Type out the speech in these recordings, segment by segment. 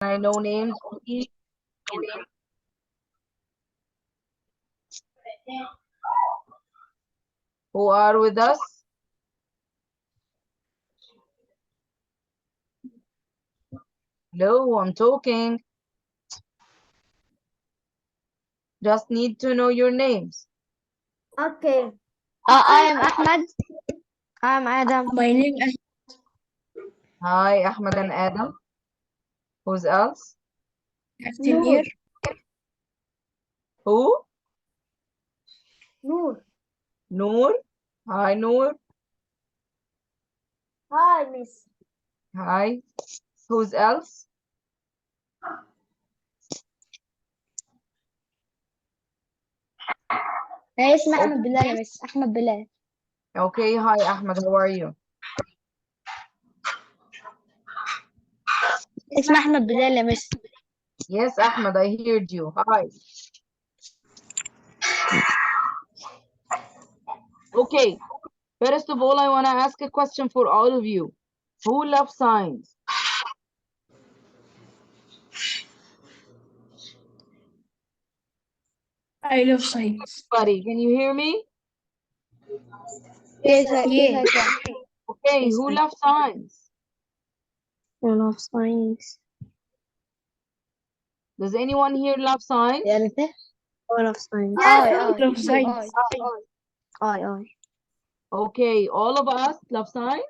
I know names, please? Who are with us? Hello, I'm talking. Just need to know your names. Okay. I am Ahmed. I am Adam. My name is Hi, Ahmed and Adam. Who's else? Noor. Who? Noor. Noor. Hi, Noor. Hi, Miss. Hi. Who's else? اسمي أحمد بلال يا مس. أحمد بلال. Okay, hi, Ahmed. How are you? اسمي أحمد بلال يا مس. Yes, Ahmed, I heard you. Hi. Okay. First of all, I want to ask a question for all of you. Who loves science? I love science. Buddy, can you hear me? Yes, Yeah. I can. Okay, Yes, who I loves science? love science. Does anyone here love science? يعني إيه؟ I love science. I love science. I. Okay, all of us love science?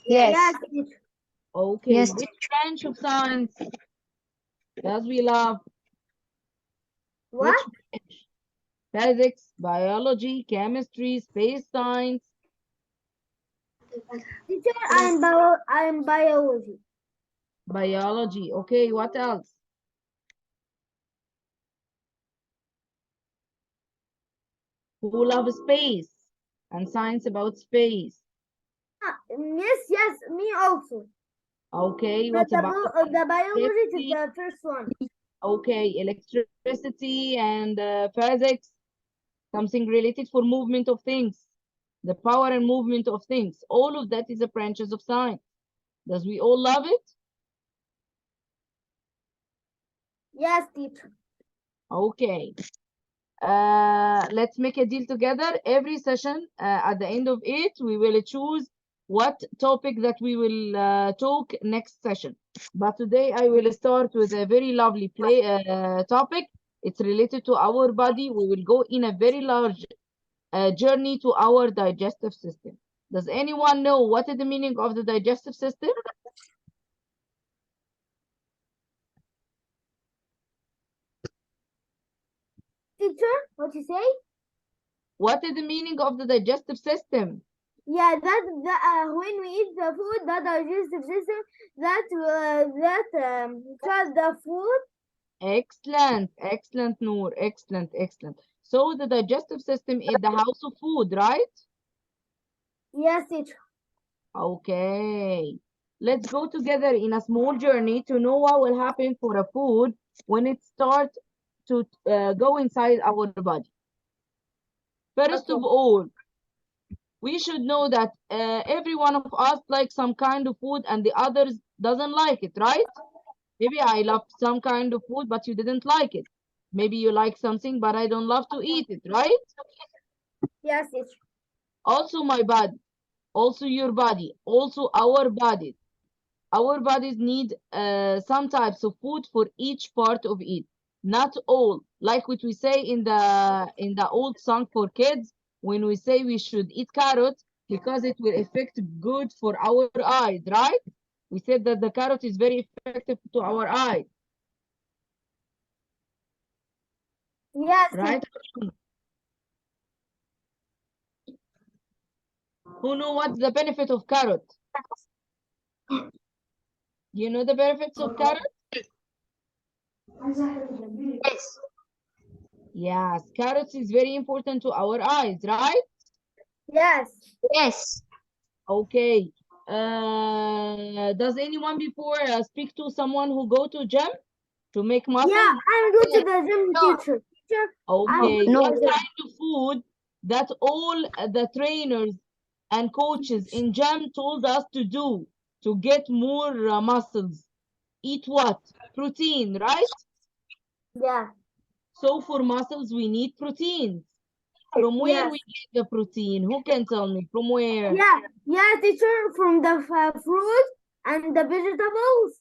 Yes. Okay, Yes. which branch of science does we love? What? Which branch? Physics, biology, chemistry, space science. Teacher, I'm biology. Biology. Okay, what else? Who loves space and science about space? Yes, me also. Okay, But what the, about the biology is electricity? the first one. Okay, electricity and physics, something related for movement of things, the power and movement of things. All of that is a branches of science. Does we all love it? Yes, teacher. Okay. Let's make a deal together. Every session, at the end of it, we will choose what topic that we will talk next session. But today I will start with a very lovely topic. It's related to our body. We will go in a very large journey to our digestive system. Does anyone know what is the meaning of the digestive system? Teacher, what you say? What is the meaning of the digestive system? Yeah, that when we eat the food, the digestive system that tries the food. Excellent, excellent, Noor. Excellent, excellent. So the digestive system is the house of food, right? Yes, teacher. Okay. Let's go together in a small journey to know what will happen for a food when it starts to go inside our body. First of all, we should know that every one of us likes some kind of food and the others doesn't like it, right? Maybe I love some kind of food, but you didn't like it. Maybe you like something, but I don't love to eat it, right? Yes, teacher. Also my body, also your body, also our bodies. Our bodies need some types of food for each part of it. Not all, like what we say in the old song for kids, when we say we should eat carrots because it will affect good for our eyes, right? We said that the carrot is very effective to our eyes, Yes, right? Who know what's the benefit of carrot? You know the benefits of carrot? Yes. Yes, carrots is very important to our eyes, right? Yes. Yes. Okay. Does anyone before speak to someone who go to gym to make muscle? Yeah, I'm going to the gym, teacher. Okay. No. What kind of food that all the trainers and coaches in gym told us to do to get more muscles? eat what? Protein, right? Yeah. So for muscles, we need protein. From where we get the protein? Who can tell me? From where? Yeah, teacher, from the fruit and the vegetables.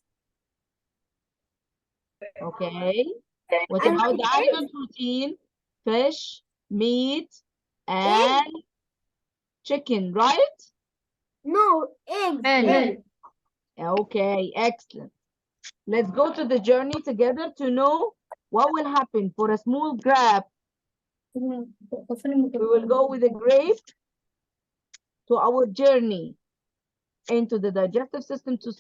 Okay. What And about the animal protein? Fish, meat, and chicken, right? No, eggs. Egg. Okay, excellent. Let's go to the journey together to know what will happen for a small grape. We will go with a grape to our journey into the digestive system to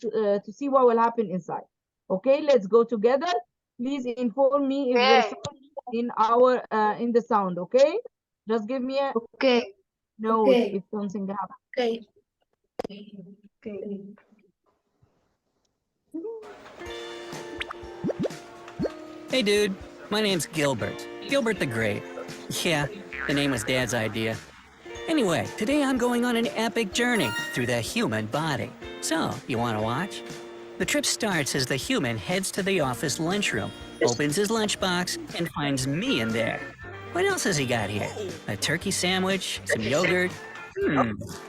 see what will happen inside. Okay, let's go together. Please inform me if there's something in the sound. Okay, just give me a note if something happens. Hey dude, my name's Gilbert. Gilbert the Great. Yeah, the name was Dad's idea. Anyway, today I'm going on an epic journey through the human body. So, you want to watch? The trip starts as the human heads to the office lunchroom, opens his lunchbox, and finds me in there. What else has he got here? A turkey sandwich, some yogurt?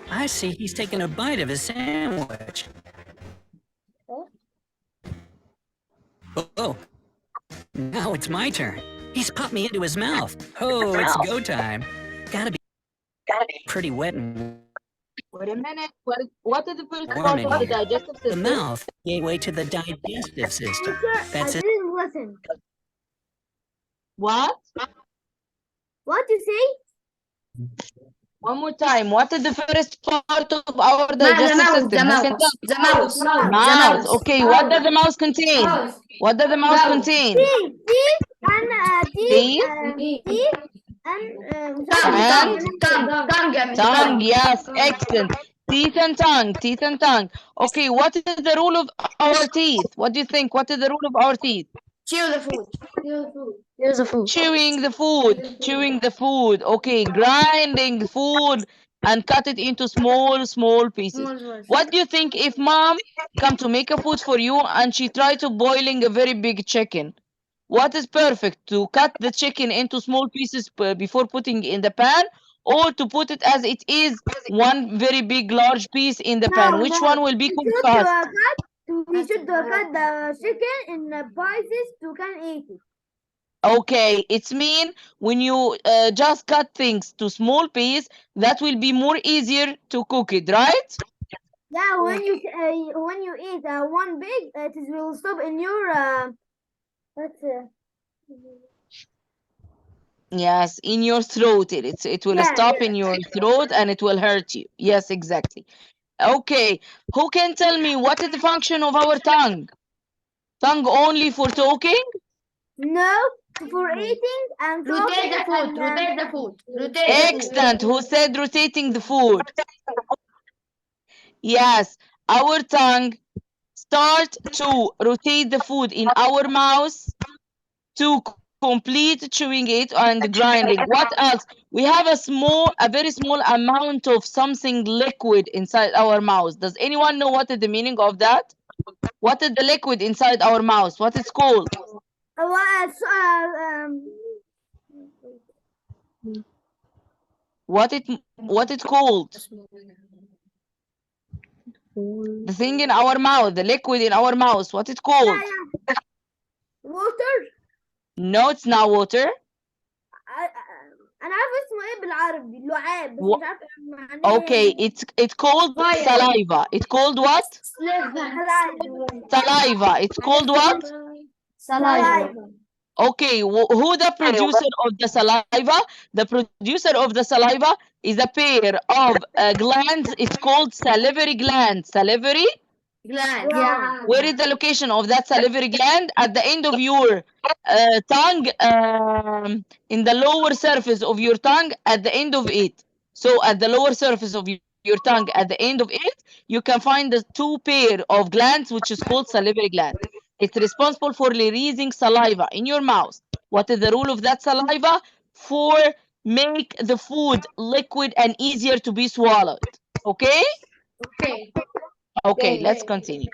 I see he's taking a bite of his sandwich. Oh, now it's my turn. He's popped me into his mouth. Oh, it's go time. Gotta be pretty wet and Wait a minute. What is the first warm part in of the here. digestive The system? mouth, gateway to the digestive system. Teacher, That's I it. didn't listen. What? What you say? One more time. What is the first part of our digestive system? Who can tell? Mouse. Okay. What does the mouse contain? What does the mouse contain? Teeth and Teeth and tongue. Yes, excellent. Teeth and tongue. Teeth and tongue. Okay. What is the role of our teeth? What do you think? What is the role of our teeth? Here's the food. Chewing the food. Chewing the food. Okay. Grinding the food and cut it into small pieces. What do you think if mom come to make a food for you and she try to boiling a very big chicken? What is perfect, to cut the chicken into small pieces before putting in the pan, or to put it as it is, one very big large piece in the pan? Which one will be cooked fast? we should cut the chicken in pieces to can eat it. Okay, it's mean when you just cut things to small piece, that will be more easier to cook it, right? Yeah, when you eat one big, it will stop in your Yes, in your throat. It will stop in your throat and it will hurt you. Yes, exactly. Okay, who can tell me what is the function of our tongue? Tongue only for talking? No, for eating and Rotate the talking food. and, Rotate the food. Rotate. Excellent. Who said rotating the food? Yes, our tongue start to rotate the food in our mouth to complete chewing it and grinding. What else? We have a very small amount of something liquid inside our mouth. Does anyone know what is the meaning of that? What is the liquid inside our mouth? What is called? What it's called? The thing in our mouth, the liquid in our mouth. What it's called? water. No, it's not water. انا عارفه اسمه ايه بالعربي اللعاب بس مش عارفه معناه ايه. Okay, it's called saliva. It's called what? Saliva. It's called what? Saliva. Okay, who the producer of the saliva? The producer of the saliva is a pair of glands. It's called salivary gland. Salivary? Yeah. Where is the location of that salivary gland? At the end of your tongue, in the lower surface of your tongue, at the end of it. So at the lower surface of your tongue, at the end of it, you can find the two pair of glands, which is called salivary gland. It's responsible for releasing saliva in your mouth. What is the role of that saliva? For make the food liquid and easier to be swallowed. Okay? Okay, let's continue.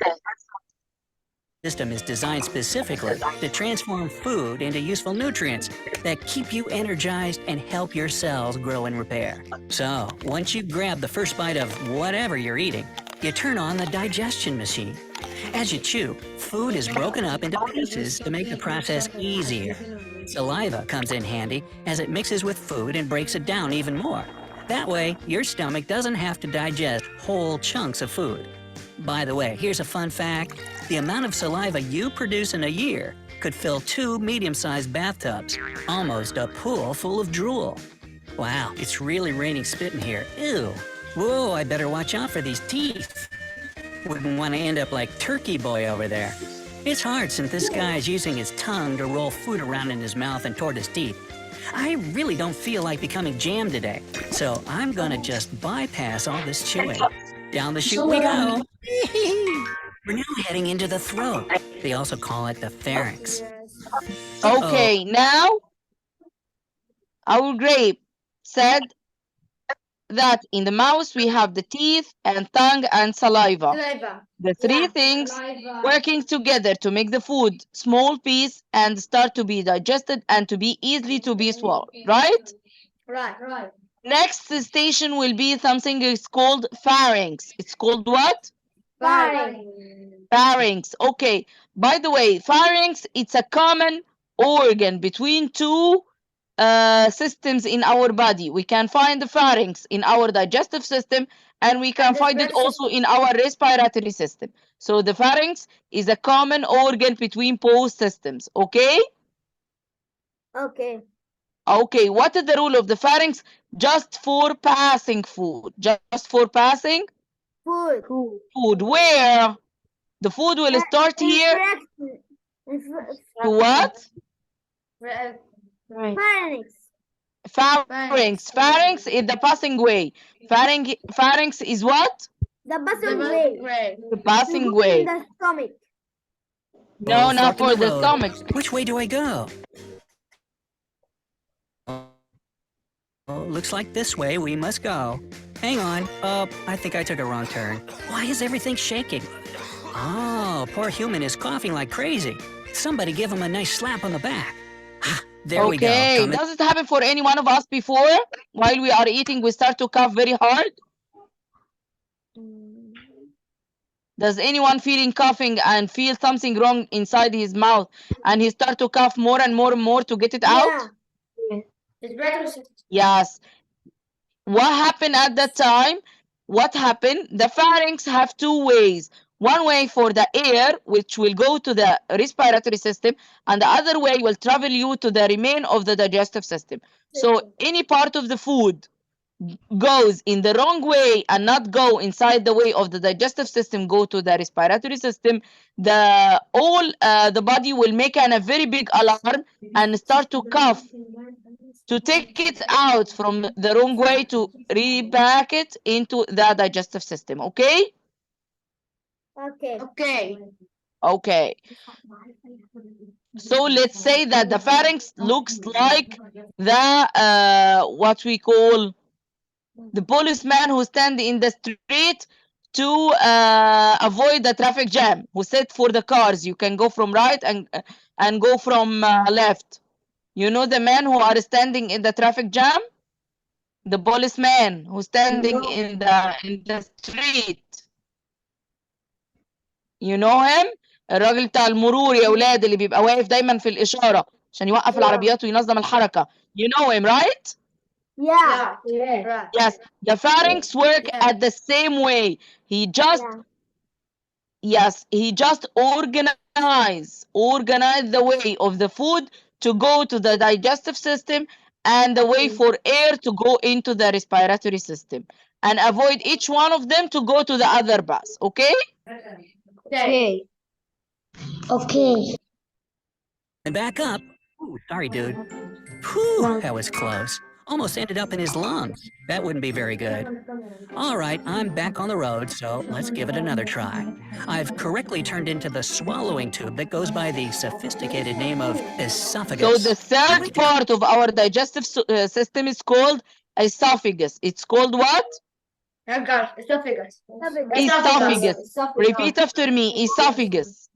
system is designed specifically to transform food into useful nutrients that keep you energized and help your cells grow and repair. So, once you grab the first bite of whatever you're eating, you turn on the digestion machine. As you chew, food is broken up into pieces to make the process easier. Saliva comes in handy as it mixes with food and breaks it down even more. That way, your stomach doesn't have to digest whole chunks of food. By the way, here's a fun fact. The amount of saliva you produce in a year could fill 2 medium-sized bathtubs, almost a pool full of drool. Wow, it's really raining spit in here. Ew. Whoa, I better watch out for these teeth. Wouldn't want to end up like Turkey Boy over there. It's hard since this guy's using his tongue to roll food around in his mouth and toward his teeth. I really don't feel like becoming jam today, so I'm gonna just bypass all this chewing. Down the chute we go. We're now heading into the throat. They also call it the pharynx. Okay, now our grape said that in the mouth we have the teeth and tongue and saliva. The three things working together to make the food small piece and start to be digested and to be easily to be swallowed, right? Right. Next station will be something is called pharynx. It's called what? Pharynx. Okay. By the way, pharynx, it's a common organ between two systems in our body. We can find the pharynx in our digestive system, and we can find it also in our respiratory system. So the pharynx is a common organ between both systems. Okay? Okay. Okay, what is the rule of the pharynx? Just for passing food. Just for passing Food. food. Where? The food will start here. To what? Pharynx. Pharynx. Pharynx is the passing way. Pharynx is what? The passing way. The passing way. The stomach. No, not Fork in for the road. stomach. Which way do I go? Oh, looks like this way we must go. Hang on. Oh, I think I took a wrong turn. Why is everything shaking? Oh, poor human is coughing like crazy. Somebody give him a nice slap on the back. There we go. Okay, does it happen for any one of us before? While we are eating, we start to cough very hard? Does anyone feeling coughing and feel something wrong inside his mouth and he start to cough more and more and more to get it out? Yes. What happened at that time? What happened? The pharynx have two ways. One way for the air, which will go to the respiratory system, and the other way will travel you to the remain of the digestive system. So any part of the food goes in the wrong way and not go inside the way of the digestive system, go to the respiratory system, the body will make a very big alarm and start to cough to take it out from the wrong way to repack it into the digestive system. Okay? Okay. So let's say that the pharynx looks like the what we call the policeman who stand in the street to avoid the traffic jam, who sit for the cars. You can go from right and go from left. You know the man who are standing in the traffic jam? The policeman who's standing in the street. You know him? الراجل بتاع المرور يا ولاد اللي بيبقى واقف دايما في الإشارة عشان يوقف العربيات وينظم الحركة. You know him, right? Yeah. Yes. The pharynx work at the same way. He just organize the way of the food to go to the digestive system and the way for air to go into the respiratory system, and avoid each one of them to go to the other pass. Okay? Okay. And back up. Ooh, sorry, dude. Whew, that was close. Almost ended up in his lungs. That wouldn't be very good. All right, I'm back on the road, so let's give it another try. I've correctly turned into the swallowing tube that goes by the sophisticated name of esophagus. So the third part of our digestive system is called esophagus. It's called what? Esophagus. Esophagus. Repeat after me. Esophagus.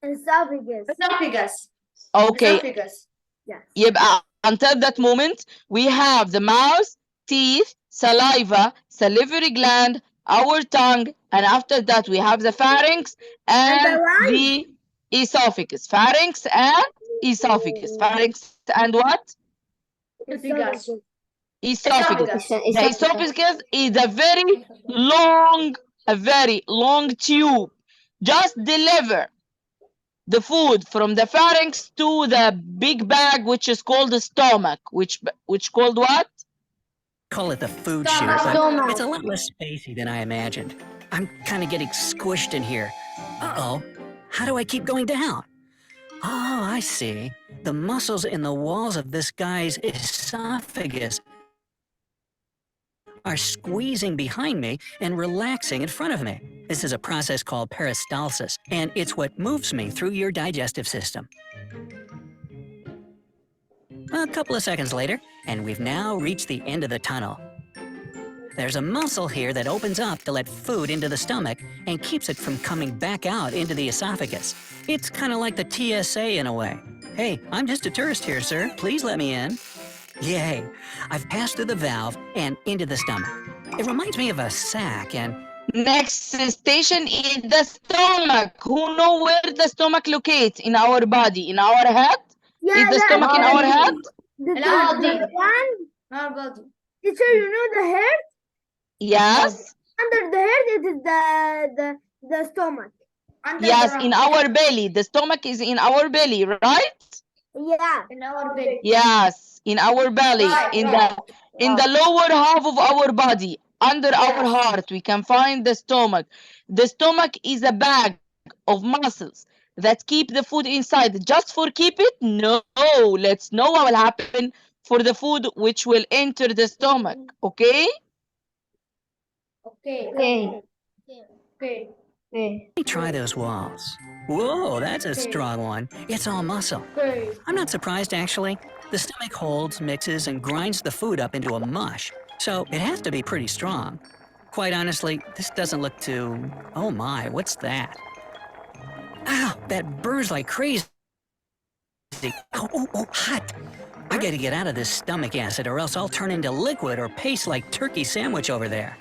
Esophagus. Esophagus. Okay. Esophagus. Yes. يبقى until that moment we have the mouth, teeth, saliva, salivary gland, our tongue, and after that we have the pharynx and the lungs? the esophagus. Pharynx and esophagus. Pharynx and what? Esophagus. Esophagus. The esophagus is a very long tube. Just deliver the food from the pharynx to the big bag, which is called the stomach, which called what? Call it the food chute, but it's a lot less spacey than I imagined. I'm kind of getting squished in here. Uh-oh. How do I keep going down? Oh, I see. The muscles in the walls of this guy's esophagus are squeezing behind me and relaxing in front of me. This is a process called peristalsis, and it's what moves me through your digestive system. A couple of seconds later, and we've now reached the end of the tunnel. There's a muscle here that opens up to let food into the stomach and keeps it from coming back out into the esophagus. It's kind of like the TSA in a way. Hey, I'm just a tourist here, sir. Please let me in. Yay, I've passed through the valve and into the stomach. It reminds me of a sack and... Next station is the stomach. Who know where the stomach locates in our body? In our head? Yeah, Is the stomach in our head? The one? Our body. Teacher, you know the heart? Yes. Under the heart, it is the stomach. Under Yes, the in our belly. The stomach is in our belly, right? Yeah. in our belly. Yes, in our belly. Right, In the lower half of our body, under our heart, we can find the stomach. The stomach is a bag of muscles that keep the food inside. Just for keep it? No. Let's know what will happen for the food which will enter the stomach. Okay? Okay. Okay. Okay. Okay. Let me try those walls. Whoa, that's a strong one. It's all muscle. Okay. I'm not surprised, actually. The stomach holds, mixes, and grinds the food up into a mush, so it has to be pretty strong. Quite honestly, this doesn't look too... Oh my, what's that? Ow, that burns like crazy. Oh, hot. I gotta get out of this stomach acid or else I'll turn into liquid or paste like turkey sandwich over there.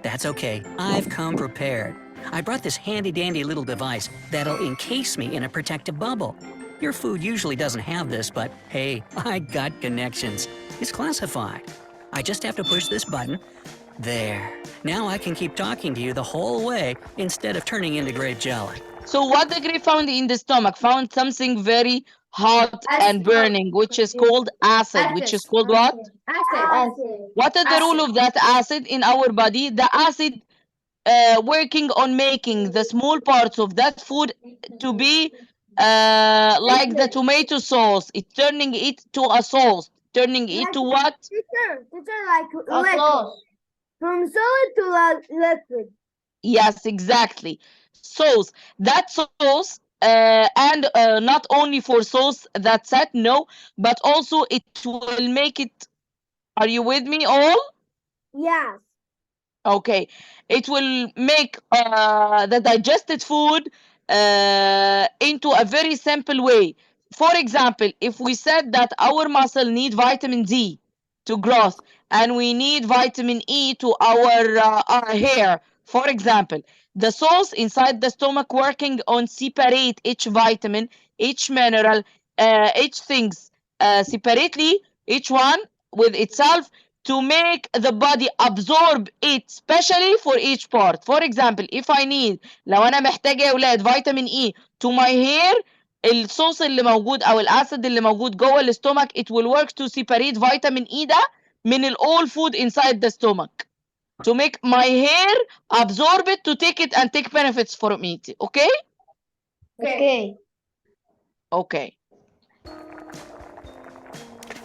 That's okay, I've come prepared. I brought this handy-dandy little device that'll encase me in a protective bubble. Your food usually doesn't have this, but hey, I got connections. It's classified. I just have to push this button. There. Now I can keep talking to you the whole way instead of turning into grape jelly. So what the grape found in the stomach? Found something very hot and burning, which is called acid, which is called what? Acid. What is the role of that acid in our body? The acid working on making the small parts of that food to be like the tomato sauce. It's turning it to a sauce. Turning it to what? Teacher, like liquid. From solid to liquid. Yes, exactly. Sauce. That sauce, and not only for sauce, that's it, no, but also it will make it. Are you with me all? Yes. Okay. It will make the digested food into a very simple way. For example, if we said that our muscle need vitamin D to growth and we need vitamin E to our hair, for example, the sauce inside the stomach working on separate each vitamin, each mineral, each things separately, each one with itself, to make the body absorb it, especially for each part. For example, if I need, لو أنا محتاجة يا ولاد فيتامين E to my hair, الصوص اللي موجود أو الأسيد اللي موجود جوه الستومك, it will work to separate vitamin E ده من all food inside the stomach, to make my hair absorb it, to take it and take benefits from it. Okay? Okay. Okay.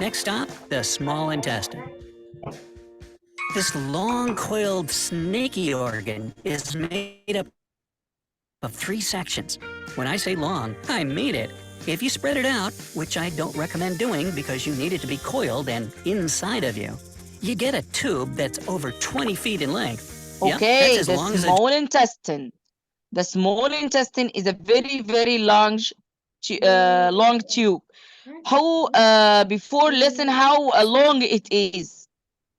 Next stop, the small intestine. This long-coiled snaky organ is made up of 3 sections. When I say long, I mean it. If you spread it out, which I don't recommend doing because you need it to be coiled and inside of you, you get a tube that's over 20 feet in length. Okay, that's as long the as small intestine. The small intestine is a very, very long tube. How before listen how long it is.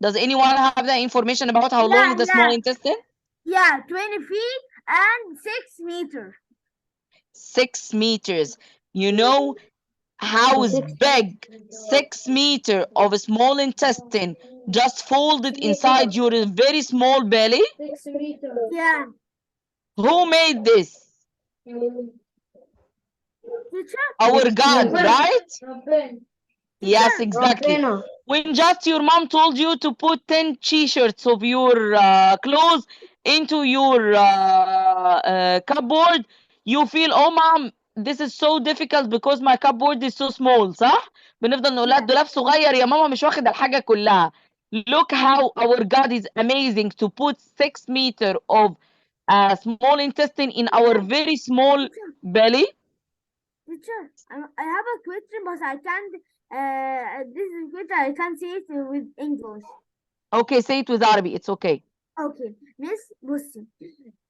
Does anyone have that information about how long the small intestine? Yeah, 20 feet and 6 meters. 6 meters. You know how big 6 meters of a small intestine just folded inside your very small belly? 6 meters. Yeah. Who made this? Teacher? Our God, right? Open. Yes, exactly. When just your mom told you to put 10 t-shirts of your clothes into your cupboard, you feel, oh mom, this is so difficult because my cupboard is so small, صح؟ بنفضل نقول لها الدولاب صغير يا ماما مش واخد الحاجة كلها. Look how our God is amazing to put 6 meters of small intestine in our very small belly. Teacher, I have a question, but I can't. This is question I can't say it with English. Okay, say it with Arabic. It's okay. Okay, Miss بصي،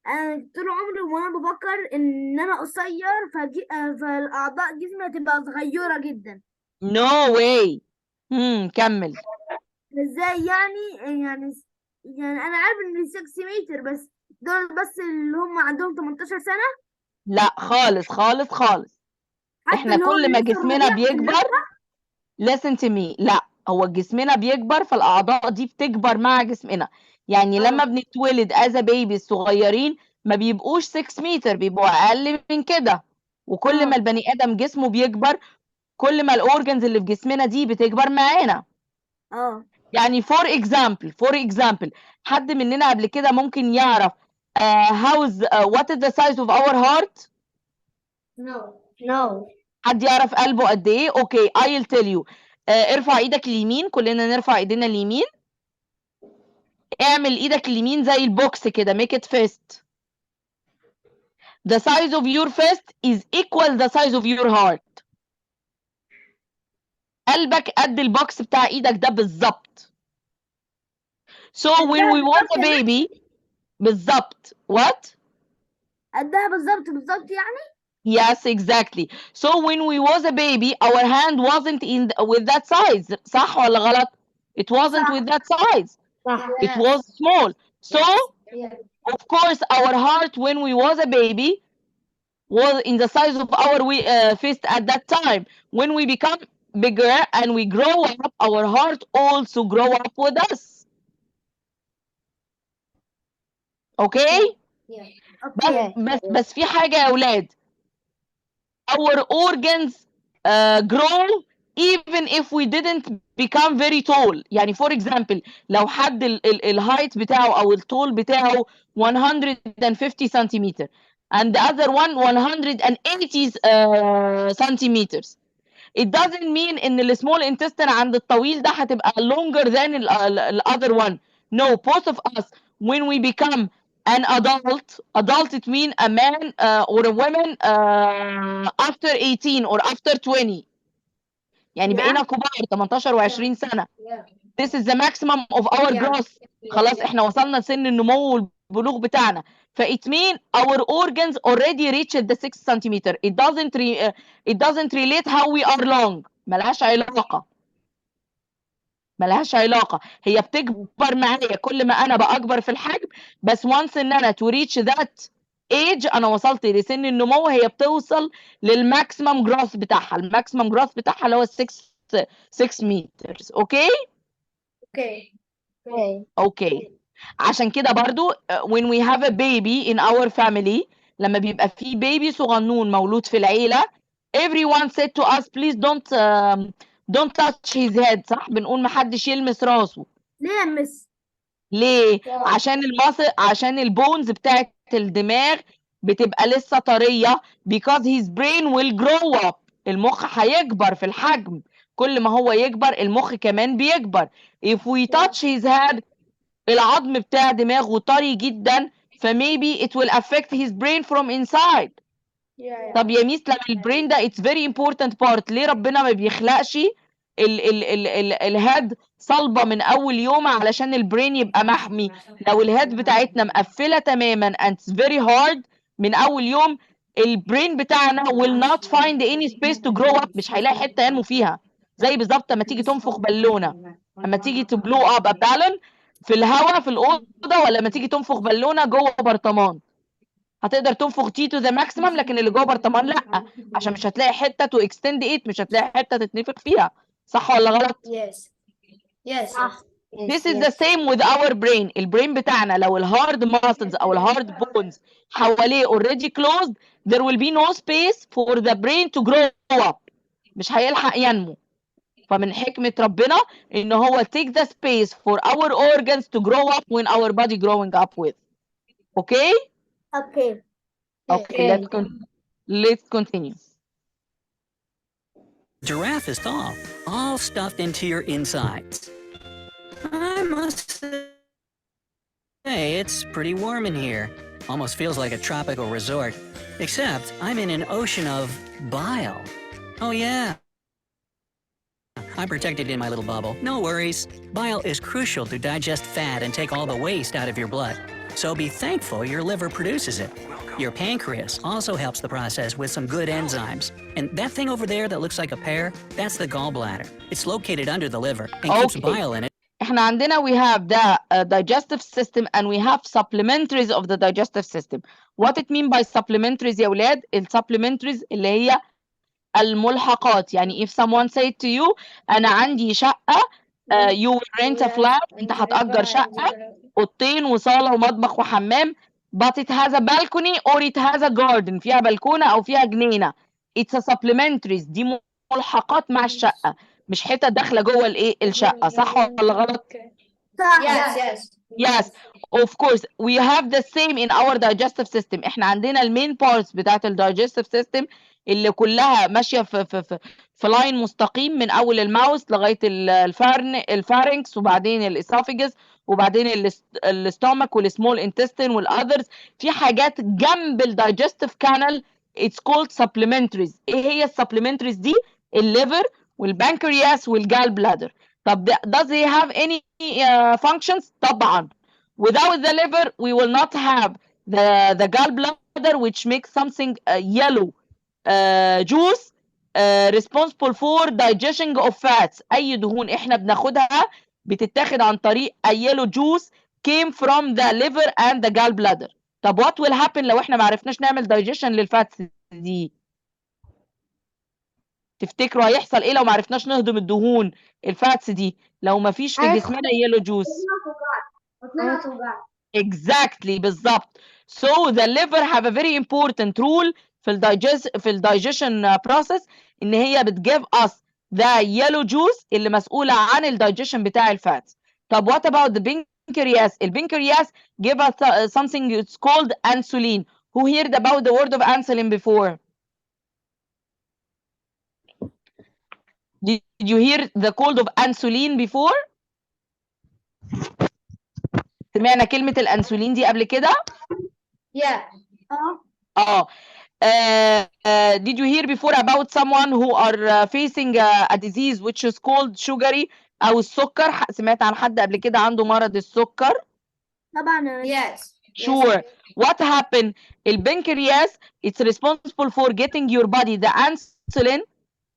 أنا طول عمري وأنا بفكر إن أنا قصير فالأعضاء جسمي هتبقى صغيرة جدا. No way. كمل. إزاي يعني أنا عارف إن 6 متر بس دول بس اللي هم عندهم 18 سنة. لا خالص خالص خالص. احنا كل ما جسمنا بيكبر listen to me. لا هو جسمنا بيكبر فالأعضاء دي بتكبر مع جسمنا. يعني لما بنتولد as a baby الصغيرين ما بيبقوش 6 متر، بيبقوا أقل من كده. وكل ما البني آدم جسمه بيكبر كل ما الأورجنز اللي في جسمنا دي بتكبر معانا. يعني for example حد مننا قبل كده ممكن يعرف what is the size of our heart؟ No. حد يعرف قلبه قد ايه؟ اوكي I'll tell you. ارفع ايدك اليمين، كلنا نرفع ايدينا اليمين. اعمل ايدك اليمين زي البوكس كده make it fist. The size of your fist is equal the size of your heart. قلبك قد البوكس بتاع ايدك ده بالظبط. So when we want a baby بالظبط what؟ قدها بالظبط يعني؟ Yes, exactly. So when we was a baby, our hand wasn't with that size. صح ولا غلط؟ It wasn't with that size. It was small. So, of course, our heart when we was a baby was in the size of our fist at that time. When we become bigger and we grow up, our heart also grow up with us. Okay? بس في حاجة يا أولاد. Our organs grow even if we didn't become very tall. يعني for example لو حد الهايت بتاعه أو الطول بتاعه 150 centimeter and the other one 180 centimeters. It doesn't mean إن السمول intestine عند الطويل ده هتبقى longer than the other one. No, both of us when we become an adult it means a man or a woman after 18 or after 20. يعني بقينا كبار 18 و20 سنة. This is the maximum of our growth. خلاص احنا وصلنا لسن النمو والبلوغ بتاعنا. فit mean our organs already reached the 6 centimeter. It doesn't relate how we are long. ملهاش علاقة. هي بتكبر معايا كل ما أنا بأكبر في الحجم. بس once إن أنا to reach that age أنا وصلت لسن النمو هي بتوصل للماكسيمم جروث بتاعها. الماكسيمم جروث بتاعها اللي هو 6 meters. أوكي؟ أوكي. عشان كده برضو when we have a baby in our family لما بيبقى في بيبي صغنون مولود في العيلة everyone said to us please don't touch his head. صح؟ بنقول محدش يلمس راسه. ليه يا مس؟ ليه؟ عشان البونز بتاعت الدماغ بتبقى لسه طرية because his brain will grow up. المخ هيكبر في الحجم. كل ما هو يكبر المخ كمان بيكبر. If we touch his head العظم بتاع دماغه طري جدا فmaybe it will affect his brain from inside. طب يا ميس لما البرين ده it's very important part ليه ربنا ما بيخلقش الهيد صلبة من أول يوم علشان البرين يبقى محمي؟ لو الهيد بتاعتنا مقفلة تماما and it's very hard من اول يوم البرين بتاعنا will not find any space to grow up، مش هيلاقي حته ينمو فيها. زي بالظبط لما تيجي تنفخ بالونه، لما تيجي تبلو اب بالون في الهواء في الاوضه، ولا لما تيجي تنفخ بالونه جوه برطمان. هتقدر تنفخ تي تو ذا ماكسيمم، لكن اللي جوه برطمان لا، عشان مش هتلاقي حته تو اكستند ات، مش هتلاقي حته تتنفخ فيها. صح ولا غلط؟ Yes. Yes. صح. This is the same with our brain. البرين بتاعنا لو الهارد muscles او الهارد bones حواليه already closed, there will be no space for the brain to grow up. مش هيلحق ينمو. فمن حكمة ربنا ان هو take the space for our organs to grow up when our body growing up with. Okay? Okay. Okay, let's continue. Giraffe is tall, all stuffed into your insides. I must say, it's pretty warm in here. Almost feels like a tropical resort. Except I'm in an ocean of bile. Oh yeah. I'm protected in my little bubble. No worries. Bile is crucial to digest fat and take all the waste out of your blood. So be thankful your liver produces it. Your pancreas also helps the process with some good enzymes. And that thing over there that looks like a pear, that's the gallbladder. It's located under the liver and keeps bile in it. احنا عندنا we have the digestive system and we have supplementaries of the digestive system. What it mean by supplementaries يا ولاد؟ supplementaries اللي هي الملحقات. يعني if someone said to you أنا عندي شقة you will rent a flat، أنت هتأجر شقة أوضتين وصالة ومطبخ وحمام but it has a balcony or it has a garden، فيها بلكونة أو فيها جنينة. It's a supplementaries، دي ملحقات مع الشقة، مش حتة داخلة جوه الإيه الشقة. صح ولا غلط؟ Yes. Yes. Yes, of course. We have the same in our digestive system. احنا عندنا المين بارتس بتاعت الدايجستيف سيستم اللي كلها ماشيه في لاين مستقيم من اول الماوس لغايه الفارنكس، وبعدين الاسوفيجس، وبعدين الاستومك والسمول انتستين والاذرز. في حاجات جنب الدايجستيف كانال it's called supplementaries. ايه هي السبلمنتريز دي؟ الليفر والبنكرياس والجال بلادر. طب does he have any functions؟ طبعا. Without the liver we will not have the gallbladder which makes something yellow juice responsible for digestion of fats. اي دهون احنا بناخدها بتتاخد عن طريق a yellow juice came from the liver and the gallbladder. طب what will happen لو احنا ما عرفناش نعمل digestion للفاتس دي؟ تفتكروا هيحصل ايه لو ما عرفناش نهضم الدهون الفاتس دي لو ما فيش في جسمنا يلو جوس؟ exactly بالظبط. So the liver have a very important role في الدايجيشن process ان هي بتجيب us the yellow juice اللي مسؤولة عن الدايجيشن بتاع الفاتس. طب what about the pancreas؟ البنكرياس give us something it's called insulin. Who heard about the word of insulin before? Did you hear the call of insulin before؟ سمعنا كلمة الأنسولين دي قبل كده؟ Yeah. Did you hear before about someone who are facing a disease which is called sugary أو السكر؟ سمعت عن حد قبل كده عنده مرض السكر؟ طبعا. Yes. Sure. What happened؟ البنكرياس it's responsible for getting your body the insulin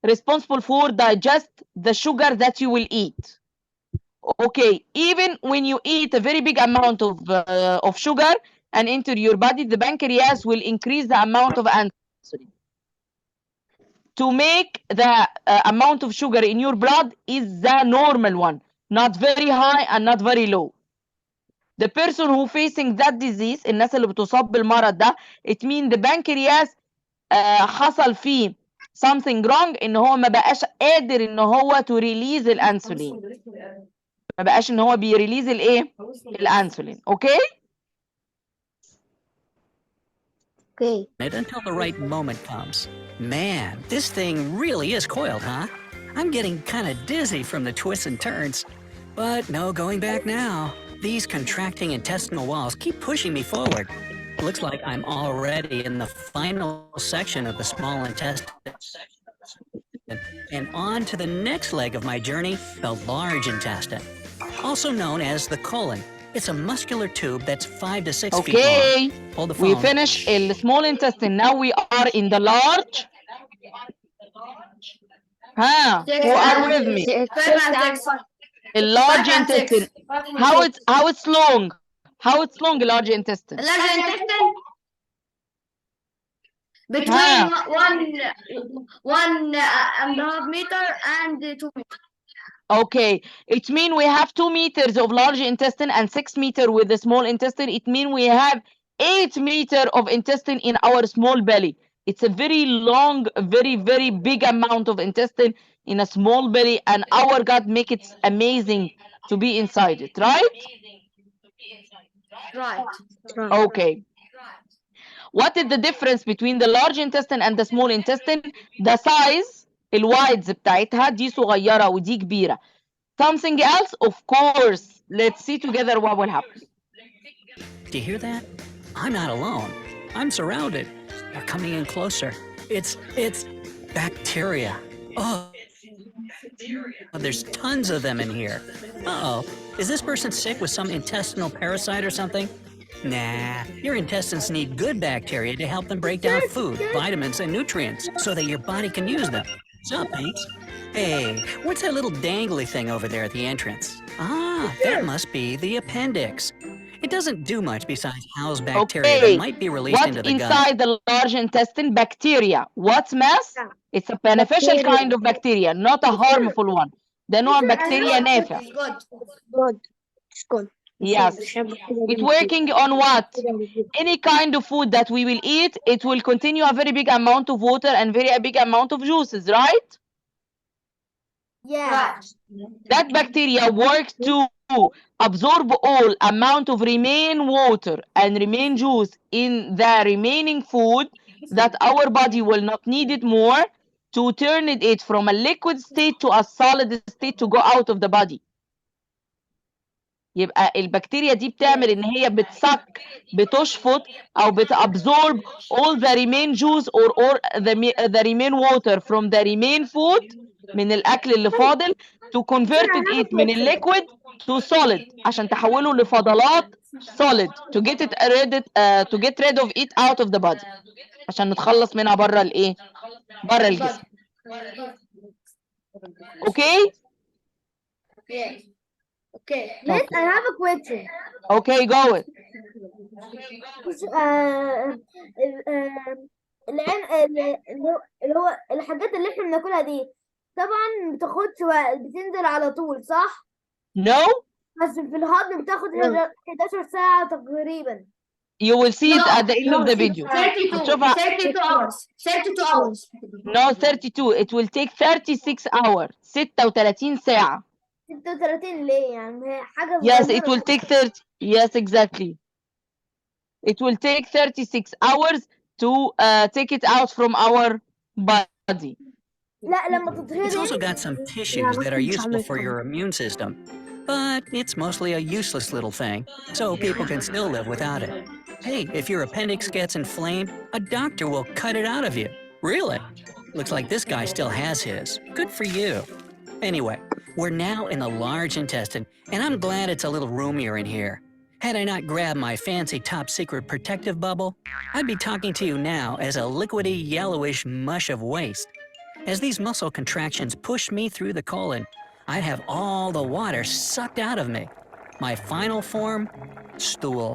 responsible for digest the sugar that you will eat. Okay, even when you eat a very big amount of sugar and enter your body, the pancreas will increase the amount of insulin. To make the amount of sugar in your blood is the normal one, not very high and not very low. The person who facing that disease، الناس اللي بتصاب بالمرض ده، it means the pancreas حصل فيه something wrong ان هو ما بقاش قادر ان هو to release الانسولين، ما بقاش ان هو بيريليز الايه الانسولين. اوكي Okay. Until the right moment comes. Man, this thing really is coiled, huh? I'm getting kind of dizzy from the twists and turns. But no going back now. These contracting intestinal walls keep pushing me forward. Looks like I'm already in the final section of the small intestine. And on to the next leg of my journey, the large intestine, also known as the colon. It's a muscular tube that's 5 to 6 feet long. Okay, Hold the we phone. finished the small intestine. Now we are in the large. Who are with me? The large intestine. How it's long? How it's long, large intestine? Large intestine between one and a half meter and 2 meters. Okay, it means we have 2 meters of large intestine and 6 meters with the small intestine. It means we have 8 meters of intestine in our small belly. It's a very long, very big amount of intestine in a small belly, and our gut make it amazing to be inside it, right? Right. Okay. What is the difference between the large intestine and the small intestine? The size, الوايدز بتاعتها دي صغيرة ودي كبيرة. Something else? Of course. Let's see together what will happen. Do you hear that? I'm not alone. I'm surrounded. They're coming in closer. It's bacteria. Oh, there's tons of them in here. Uh-oh. Is this person sick with some intestinal parasite or something? Nah, your intestines need good bacteria to help them break down food, vitamins, and nutrients so that your body can use them. What's up, Pinks? Hey, what's that little dangly thing over there at the entrance? Ah, that must be the appendix. It doesn't do much besides house bacteria that might be released What's into the gut. inside the large intestine? Bacteria. What's mass? It's a beneficial kind of bacteria, not a harmful one. ده نوع بكتيريا نافع. Good. Yes. It's working on what? Any kind of food that we will eat, it will continue a very big amount of water and very big amount of juices, right? Yeah. Right. That bacteria works to absorb all amount of remain water and remain juice in the remaining food that our body will not need it more, to turn it from a liquid state to a solid state to go out of the body. يبقى البكتيريا دي بتعمل ان هي بتشفط او بتابزورب all the remain juice or the remain water from the remain food من الاكل اللي فاضل to convert it من الليكويد to solid عشان تحوله لفضلات solid to get rid of it out of the body عشان نتخلص منها بره الايه؟ بره الجسم. Okay? Yes. Okay. Yes, I have a question. Okay, go it. اللي هو الحاجات اللي احنا بناكلها دي طبعا بتاخدش وقت، بتنزل على طول صح؟ No? بس في الهضم بتاخد 11 ساعة تقريبا. You will see it at the end of the video. 32 hours. 32 hours. No, 32. It will take 36 hours. 36 ساعة. 36 ليه يعني حاجة Yes, صغيرة. it will take 30. Yes, exactly. It will take 36 hours to take it out from our body. لا لما It's also تتهضم got some tissues that are useful for your immune system, but it's mostly a useless little thing, so people can still live without it. Hey, if your appendix gets inflamed, a doctor will cut it out of you. Really? Looks like this guy still has his. Good for you. Anyway, we're now in the large intestine, and I'm glad it's a little roomier in here. Had I not grabbed my fancy top-secret protective bubble, I'd be talking to you now as a liquidy, yellowish mush of waste. As these muscle contractions push me through the colon, I'd have all the water sucked out of me. My final form? Stool.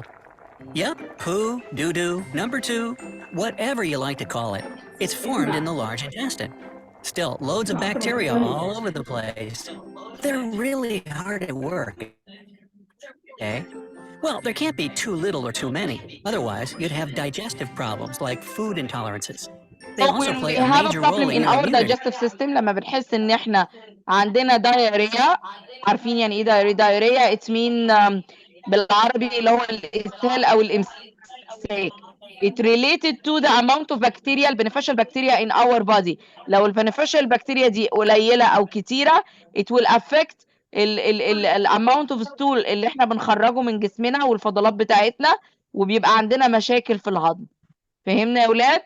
Yep, poo, doo-doo, number 2, whatever you like to call it. It's formed in the large intestine. Still, loads of bacteria all over the place. They're really hard at work. Okay? Well, there can't be too little or too many. Otherwise, you'd have digestive problems like food intolerances. They also When play we a have a major problem role in in your our immunity. digestive system لما بنحس ان احنا عندنا diarrhea. عارفين يعني ايه diarrhea؟ It mean بالعربي اللي هو الاسهال او الامساك. It related to the amount of bacteria, beneficial bacteria in our body. لو beneficial bacteria دي قليلة أو كتيرة, it will affect ال amount of stool اللي احنا بنخرجه من جسمنا والفضلات بتاعتنا, وبيبقى عندنا مشاكل في الهضم. فهمنا يا ولاد؟